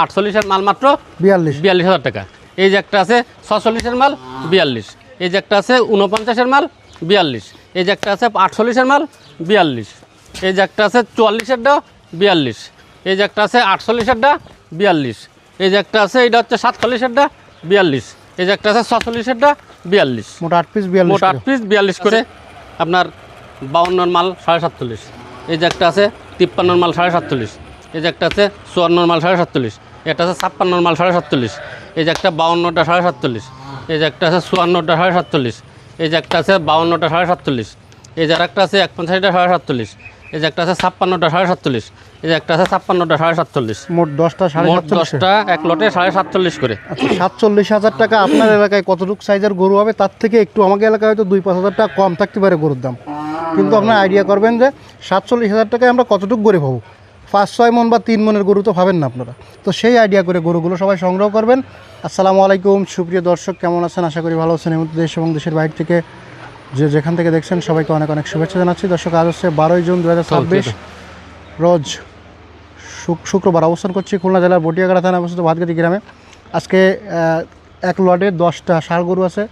48-এর মাল মাত্র 42,000 টাকা। এই যে একটা আছে 46-এর মাল 42, এই যে একটা আছে 49-এর মাল 42, এই যে একটা আছে 48-এর মাল 42, এই যে একটা আছে 44-এরটা 42, এই যে একটা আছে 48-এরটা 42, এই যে একটা আছে এটা হচ্ছে 47-এরটা 42, এই যে একটা আছে 46-এরটা 42, মোট 8 পিস 42, মোট 8 পিস 42 করে আপনার 52-এর মাল 47.5, এই যে একটা আছে 53-এর মাল 47.5, এই যে একটা আছে 54-এর মাল 47.5, এটা আছে 56-এর মাল 47.5, এই যে একটা 52-টা 47.5, এই যে একটা আছে 54-টা 47.5, এই যে একটা আছে 52-টা 47.5, এই যে একটা আছে 51-টা 47.5, এই যে একটা আছে 56-টা 47.5, এই যে একটা আছে 56-টা 47.5, মোট 10টা 10টা এক লটে 47.5 করে। আচ্ছা 47,000 টাকা আপনার এলাকায় কতটুকু সাইজের গরু হবে? তার থেকে একটু আমাকে এলাকায় হয়তো 2-5 হাজার টাকা কম থাকতে পারে গরুর দাম, কিন্তু আপনার আইডিয়া করবেন যে 47,000 টাকায় আমরা কতটুকু গরু পাবো। 5-6 মন বা 3 মনের গরু তো পাবেন না আপনারা, তো সেই আইডিয়া করে গরুগুলো সবাই সংগ্রহ করবেন। আসসালামু আলাইকুম সুপ্রিয় দর্শক, কেমন আছেন? আশা করি ভালো আছেন। এই মুহূর্তে দেশ এবং দেশের বাইরে থেকে যেখান থেকে দেখছেন সবাইকে অনেক অনেক শুভেচ্ছা জানাচ্ছি। দর্শক, আজ হচ্ছে 12 জুন 2026 রোজ শুক্রবার। অবস্থান করছি খুলনা জেলার বটিয়াগাড়া থানায় অবস্থিত ভাতগাতি গ্রামে। আজকে এক লটে 10টা ষাঁড় গরু আছে,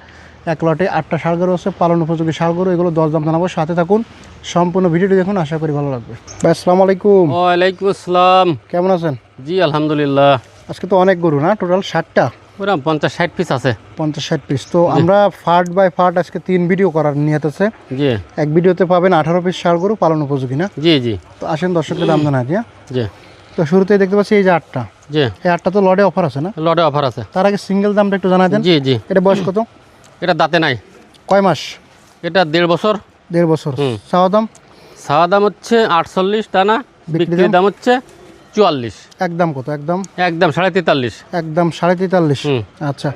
এক লটে 8টা ষাঁড় গরু আছে, পালন উপযোগী ষাঁড় গরু। এগুলো 10 দাম জানাবো, সাথে থাকুন, সম্পূর্ণ ভিডিওটি দেখুন, আশা করি ভালো লাগবে। ভাই আসসালামু আলাইকুম। ওয়ালাইকুম আসসালাম। কেমন আছেন? জি আলহামদুলিল্লাহ। আজকে তো অনেক গরু না, টোটাল 60টা, ওরকম 50-60 পিস আছে। 50-60 পিস। তো আমরা ফার্ট বাই ফার্ট আজকে 3 ভিডিও করার নিয়ত আছে। জি, এক ভিডিওতে পাবেন 18 পিস ষাঁড় গরু পালন উপযোগী না। জি জি তো আসেন দর্শকদের দাম জানা দিয়া। জি তো শুরুতেই দেখতে পাচ্ছি এই যে 8টা, জি এই 8টা তো লটে অফার আছে না? লটে অফার আছে। তার আগে সিঙ্গেল দামটা একটু জানা দেন। জি জি এটা বয়স কত? এটা দাঁতে নাই, কয় মাস? এটা 1.5 বছর। 1.5 বছর। হুম। চাওয়া দাম? চাওয়া দাম হচ্ছে 48 টানা, বিক্রির দাম হচ্ছে 44। একদম কত? একদম একদম 43.5। একদম 43.5। হুম। আচ্ছা,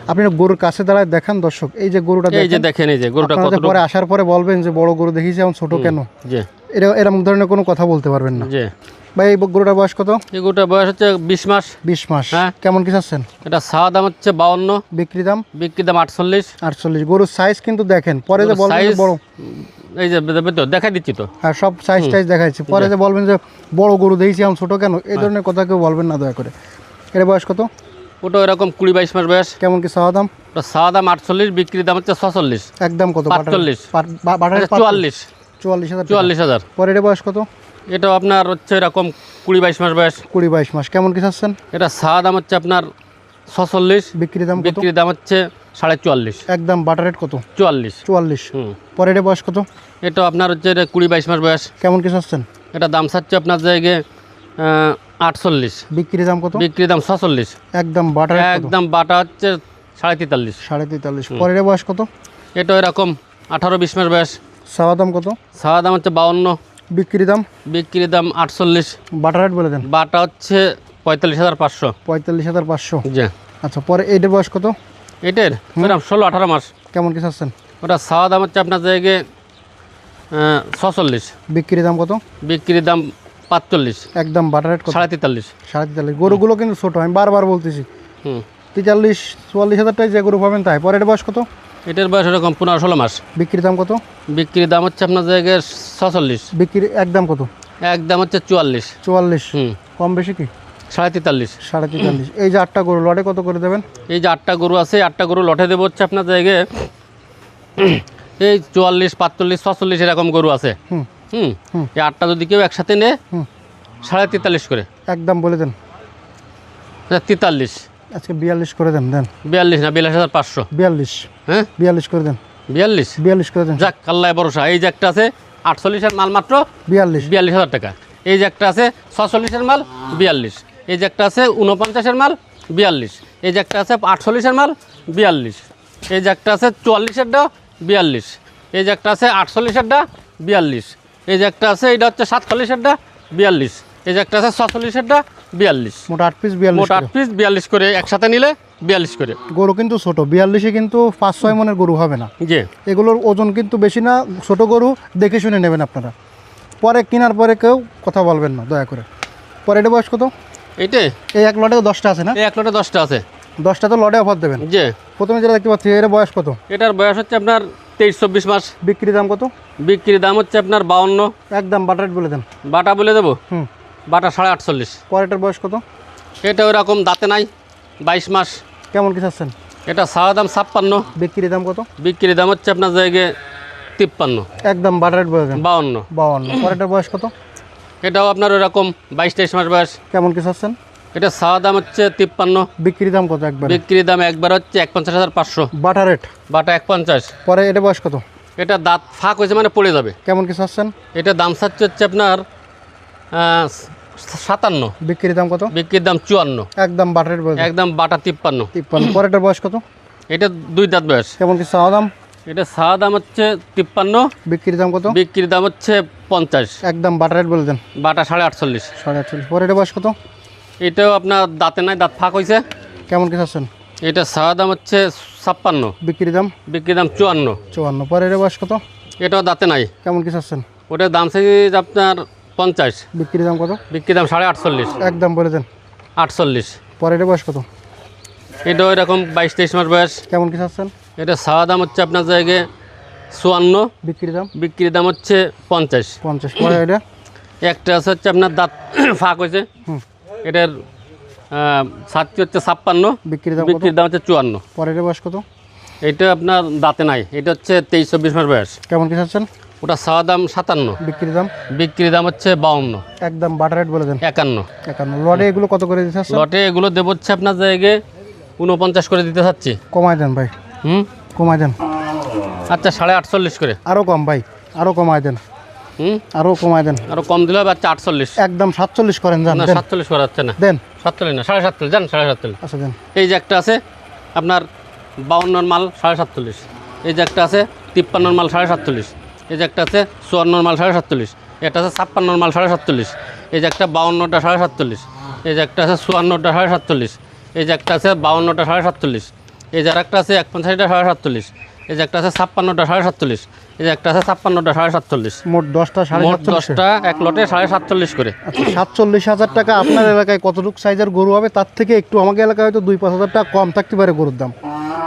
আপনি গরুর কাছে দাঁড়ায় দেখান দর্শক, এই যে গরুটা এই যে দেখেন, দেখেন, এই যে গরুটা আপনারা কত পরে আসার পরে বলবেন যে বড় গরু দেখিয়েছি এখন ছোট কেন, জি এরকম ধরনের কোনো কথা বলতে পারবেন না। জি। ভাই এই গরুটার বয়স কত? এই গরুটার বয়স হচ্ছে 20 মাস। 20 মাস। হ্যাঁ। কেমন কি চাচ্ছেন? এটা চাওয়া দাম হচ্ছে 52, বিক্রি দাম? বিক্রির দাম 48। 48। গরুর সাইজ কিন্তু দেখেন, পরে যে বলবেন যে বড়, এই যে দেখাই দিচ্ছি তো। হ্যাঁ সব সাইজ টাইজ দেখাচ্ছি, পরে যে বলবেন যে বড় গরু দেখেছি এখন ছোট কেন, এই ধরনের কথা কেউ বলবেন না দয়া করে। এর বয়স কত? ওটা এরকম 20-22 মাস বয়স। কেমন কি চাওয়া দাম? ওটা চাওয়া দাম 48, বিক্রির দাম হচ্ছে 46। একদম কত? 45। 44। 44,000। 44,000। পরে এর বয়স কত? এটাও আপনার হচ্ছে এরকম 20-22 মাস বয়স। 20-22 মাস। কেমন কি চাচ্ছেন? এটা চাওয়া দাম হচ্ছে আপনার 46, বিক্রি দাম কত? বিক্রির দাম হচ্ছে 44। একদম বাটার রেট কত? 44। 44। হুম। পরে এর বয়স কত? এটা আপনার হচ্ছে এটা 20-22 মাস বয়স। কেমন কি চাচ্ছেন? এটা দাম চাচ্ছে আপনার জায়গায় 48, বিক্রি দাম কত? বিক্রির দাম 46। একদম বাটার রেট কত? একদম বাটা হচ্ছে 43.5। 43.5। পরে এর বয়স কত? এটা এরকম 18-20 মাস বয়স। চাওয়া দাম কত? চাওয়া দাম হচ্ছে 52, বিক্রি দাম? বিক্রির দাম 48। বাটার রেট বলে দেন। বাটা হচ্ছে 45,500। 45,500। জি। আচ্ছা, পরে এইটার বয়স কত? এটার এরকম 16-18 মাস। কেমন কি চাচ্ছেন? ওটা চাওয়া দাম হচ্ছে আপনার জায়গায় 46, বিক্রি দাম কত? বিক্রির দাম 45। একদম বাটার রেট কত? 43.5। 43.5। গরুগুলো কিন্তু ছোট, আমি বারবার বলতেছি। হুম। 43-44 টাকায় যে গরু পাবেন তাই। পরে এর বয়স কত? এটার বয়স এরকম 15-16 মাস। বিক্রি দাম কত? বিক্রির দাম হচ্ছে আপনার জায়গায় 46, বিক্রি একদম কত? একদম হচ্ছে 44। 44। হুম। কম বেশি কি? 43.5। 43.5। এই যে 8টা গরু লটে কত করে দেবেন? এই যে 8টা গরু আছে, 8টা গরু লটে দেবো হচ্ছে আপনার জায়গায় এই 44, 45, 46 এরকম গরু আছে। হুম হুম। হুম। এই 8টা যদি কেউ একসাথে নেয় হুম। 43.5 করে। একদম বলে দেন। 43। আজকে 42 করে দেন। দেন 42 না 42,500। 42। হ্যাঁ 42 করে দেন। 42। 42 করে দেন। যাক আল্লাহ ভরসা। এই যে একটা আছে 48-এর মাল মাত্র 42। 42,000 টাকা। এই যে একটা আছে 46-এর মাল 42, এই যে একটা আছে 49-এর মাল 42, এই যে একটা আছে 48-এর মাল 42, এই যে একটা আছে 44-এরটা 42, এই যে একটা আছে 48-এরটা 42, এই যে একটা আছে এটা হচ্ছে 47-এরটা 42, এই যে একটা আছে 46-এরটা 42। মোট 8 পিস 42। মোট 8 পিস 42 করে, একসাথে নিলে 42 করে। গরু কিন্তু ছোট, 42-এ কিন্তু 5-6 মনের গরু হবে না। জি। এগুলোর ওজন কিন্তু বেশি না, ছোট গরু দেখে শুনে নেবেন আপনারা, পরে কেনার পরে কেউ কথা বলবেন না দয়া করে। পরে এটা বয়স কত? এইটা এই এক লটে 10টা আছে না? এই এক লটে 10টা আছে। 10টা তো লটে অফার দেবেন। জি। প্রথমে যেটা দেখতে পাচ্ছি এর বয়স কত? এটার বয়স হচ্ছে আপনার 23-24 মাস। বিক্রি দাম কত? বিক্রির দাম হচ্ছে আপনার 52। একদম বাটার রেট বলে দেন। বাটা বলে দেবো, হুম। বাটা 48.5। পরেরটার বয়স কত? এটা ওইরকম দাঁতে নাই, 22 মাস। কেমন কি চাচ্ছেন? এটা চাওয়া দাম 56, বিক্রির দাম কত? বিক্রি দাম হচ্ছে আপনার জায়গায় 53, একদম বাটারেট বলেছেন 52। 52। পরেরটার বয়স কত? এটাও আপনার ওইরকম 22-23 মাস বয়স। কেমন কি চাচ্ছেন? এটা চাওয়া দাম হচ্ছে 53, বিক্রির দাম কত একবার? বিক্রি দাম একবার হচ্ছে 51,500, বাটারেট। বাটা 51। পরে এটা বয়স কত? এটা দাঁত ফাঁক হয়েছে মানে পড়ে যাবে। কেমন কি চাচ্ছেন? এটা দাম চাচ্ছে হচ্ছে আপনার 57, বিক্রির দাম কত? বিক্রির দাম 54, একদম বাটারেট বলেছেন একদম বাটা 53। 53। পরেরটার বয়স কত? এটা 2 দাঁত বয়স। কেমন কি চাওয়া দাম? এটা চাওয়া দাম হচ্ছে 53, বিক্রির দাম কত? বিক্রির দাম হচ্ছে 50, একদম বাটারেট বলেছেন বাটা 48। 48। পরেরটা বয়স কত? এটাও আপনার দাঁতে নাই, দাঁত ফাঁক হয়েছে। কেমন কি চাচ্ছেন? এটা চাওয়া দাম হচ্ছে 56, বিক্রির দাম? বিক্রির দাম 54। 54। পরেরটা বয়স কত? এটাও দাঁতে নাই। কেমন কি চাচ্ছেন? ওটার দাম চাই আপনার 50, বিক্রির দাম কত? বিক্রির দাম 48, একদম বলেছেন 48। পরেরটা বয়স কত? এটা ওইরকম 22-23 মাস বয়স। কেমন কি চাচ্ছেন? এটা চাওয়া দাম হচ্ছে আপনার জায়গায় 54, বিক্রির দাম? বিক্রির দাম হচ্ছে 50। 50। পরে এটা? একটা আছে হচ্ছে আপনার দাঁত ফাঁক হয়েছে, হুম। এটার ছাত্রী হচ্ছে 56, বিক্রির দাম কত? বিক্রির দাম হচ্ছে 54। পরেরটা বয়স কত? এটা আপনার দাঁতে নাই, এটা হচ্ছে 23-24 মাস বয়স। কেমন কি চাচ্ছেন? ওটা চাওয়া দাম 57, বিক্রির দাম? বিক্রির দাম হচ্ছে 52, একদম বাটারেট বলেছেন 51। 51। লটে এগুলো কত করে দিতে চাচ্ছেন? লটে এগুলো দেবো হচ্ছে আপনার জায়গায় 49 করে দিতে চাচ্ছি। কমায় দেন ভাই, কমায় দেন। আচ্ছা 48 করে। আরও কম ভাই, আরও কমায় দেন, আরও কমায় দেন। আরও কম দিলে হবে আচ্ছা 48। একদম 47 করেন, জান না দেন। 47 করা যাচ্ছে না, দেন 47 না 47 জান, 47। আচ্ছা দেন। এই যে একটা আছে আপনার 52 মাল 47, এই যে একটা আছে 53 মাল 47, এই যে একটা আছে 54 মাল 47, এটা আছে 56 মাল 47, এই যে একটা 52টা 47, এই যে একটা আছে 54টা 47, এই যে একটা আছে 52টা 47, এই যে একটা আছে 51টা 47, এই যে একটা আছে 56টা 47, এই যে একটা আছে 56টা 47। মোট 10টা মোট 47। 10টা এক লটে 47 করে। আচ্ছা 47,000 টাকা আপনার এলাকায় কতটুকু সাইজের গরু হবে তার থেকে একটু আমাকে এলাকায় হয়তো 2-5 হাজার টাকা কম থাকতে পারে গরুর দাম,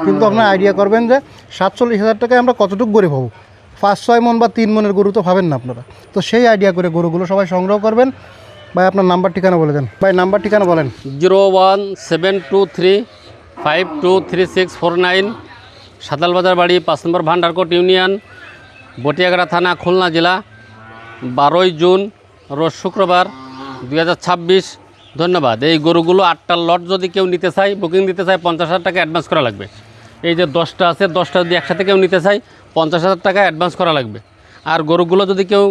কিন্তু আপনার আইডিয়া করবেন যে 47,000 টাকায় আমরা কতটুকু গরু পাবো। 5-6 মন বা 3 মনের গরু তো পাবেন না আপনারা, তো সেই আইডিয়া করে গরুগুলো সবাই সংগ্রহ করবেন। ভাই আপনার নাম্বার ঠিকানা বলে দেন। ভাই নাম্বার ঠিকানা বলেন। 01723523649, সাতালবাজার বাড়ি, 5 নম্বর ভান্ডারকোট ইউনিয়ন, বটিয়াগড়া থানা, খুলনা জেলা। 12ই জুন রোজ শুক্রবার 2026। ধন্যবাদ। এই গরুগুলো 8টার লট যদি কেউ নিতে চায়, বুকিং দিতে চায়, 50,000 টাকা অ্যাডভান্স করা লাগবে। এই যে 10টা আছে, 10টা যদি একসাথে কেউ নিতে চায় 50,000 টাকা অ্যাডভান্স করা লাগবে। আর গরুগুলো যদি কেউ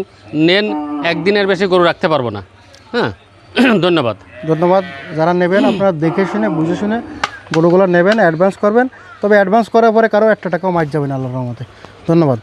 নেন, একদিনের বেশি গরু রাখতে পারবো না। হ্যাঁ, ধন্যবাদ। ধন্যবাদ। যারা নেবেন আপনারা দেখে শুনে বুঝে শুনে গরুগুলো নেবেন, অ্যাডভান্স করবেন। তবে অ্যাডভান্স করার পরে কারো 1 টাকাও মার যাবে না আল্লাহর রহমতে। ধন্যবাদ।